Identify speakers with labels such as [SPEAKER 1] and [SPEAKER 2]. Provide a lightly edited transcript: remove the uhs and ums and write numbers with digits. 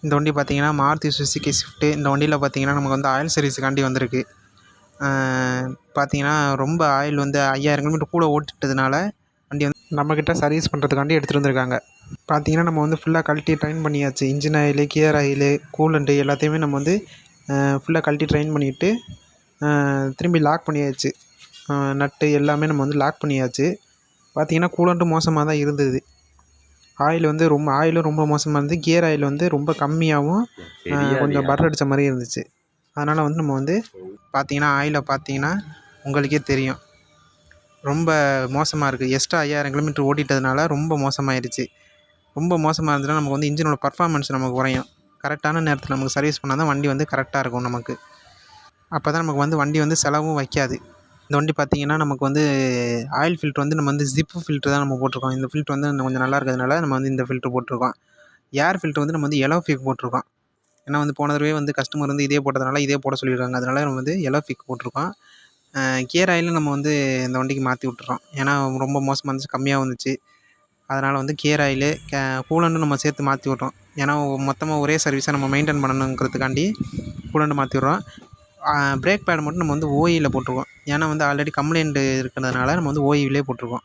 [SPEAKER 1] இந்த வண்டி பார்த்திங்கன்னா மாருதி சுசுகி ஸ்விஃப்ட்டு. இந்த வண்டியில் பார்த்திங்கன்னா நமக்கு வந்து ஆயில் சர்வீஸுக்காண்டி வந்திருக்கு. பார்த்திங்கன்னா ரொம்ப ஆயில் வந்து 5000 கிலோமீட்டர் கூட ஓட்டிட்டதுனால வண்டி வந்து நம்மக்கிட்ட சர்வீஸ் பண்ணுறதுக்காண்டி எடுத்துகிட்டு வந்திருக்காங்க. பார்த்திங்கன்னா நம்ம வந்து ஃபுல்லாக கழட்டி ட்ரைன் பண்ணியாச்சு. Engine oil, gear oil, coolant எல்லாத்தையுமே நம்ம வந்து ஃபுல்லாக கழட்டி ட்ரைன் பண்ணிவிட்டு திரும்பி லாக் பண்ணியாச்சு. நட்டு எல்லாமே நம்ம வந்து லாக் பண்ணியாச்சு. பார்த்திங்கன்னா கூலண்ட்டும் மோசமாக தான் இருந்தது. ஆயிலும் ரொம்ப மோசமாக இருந்தது. கியர் ஆயில் வந்து ரொம்ப கம்மியாகவும் கொஞ்சம் பர் அடித்த மாதிரி இருந்துச்சு. அதனால் வந்து நம்ம வந்து பார்த்திங்கன்னா ஆயிலை பார்த்திங்கன்னா உங்களுக்கே தெரியும், ரொம்ப மோசமாக இருக்குது. எக்ஸ்ட்ரா 5000 கிலோமீட்டர் ஓட்டிட்டதுனால ரொம்ப மோசமாகிடுச்சு. ரொம்ப மோசமாக இருந்துச்சுன்னா நமக்கு வந்து இன்ஜினோட பர்ஃபார்மன்ஸ் நமக்கு குறையும். கரெக்டான நேரத்தில் நமக்கு சர்வீஸ் பண்ணால் தான் வண்டி வந்து கரெக்டாக இருக்கும் நமக்கு. அப்போ தான் நமக்கு வந்து வண்டி வந்து செலவும் வைக்காது. இந்த வண்டி பார்த்திங்கன்னா நமக்கு வந்து ஆயில் ஃபில்ட்ரு வந்து நம்ம வந்து ஜிப்பு ஃபில்ட்ரு தான் நம்ம போட்டிருக்கோம். இந்த ஃபில்ட்ரு வந்து கொஞ்சம் நல்லா இருக்கிறதுனால நம்ம வந்து இந்த ஃபில்ட்ரு போட்டிருக்கோம். ஏர் ஃபில்ட்ரு வந்து நம்ம வந்து எலோஃபிக் போட்டிருக்கோம். ஏன்னா வந்து போன தடவை வந்து கஸ்டமர் வந்து இதே போட்டதுனால இதே போட சொல்லியிருக்காங்க. அதனால் நம்ம வந்து எலோஃபிக் போட்டிருக்கோம். கியர் ஆயிலும் நம்ம வந்து இந்த வண்டிக்கு மாற்றி விட்டுறோம். ஏன்னா ரொம்ப மோசமாக இருந்துச்சு, கம்மியாக வந்துச்சு. அதனால் வந்து கியர் ஆயிலு, கூலண்ட்டும் நம்ம சேர்த்து மாற்றி விட்றோம். ஏன்னா மொத்தமாக ஒரே சர்வீஸாக நம்ம மெயின்டைன் பண்ணணுங்கிறதுக்காண்டி கூலண்ட் மாற்றி விட்றோம். பிரேக் பேட் மட்டும் நம்ம வந்து ஓஇயில் போட்டிருக்கோம். ஏன்னா வந்து ஆல்ரெடி கம்ப்ளைண்ட் இருக்கிறதுனால நம்ம வந்து ஓஇவிலே போட்டிருக்கோம்.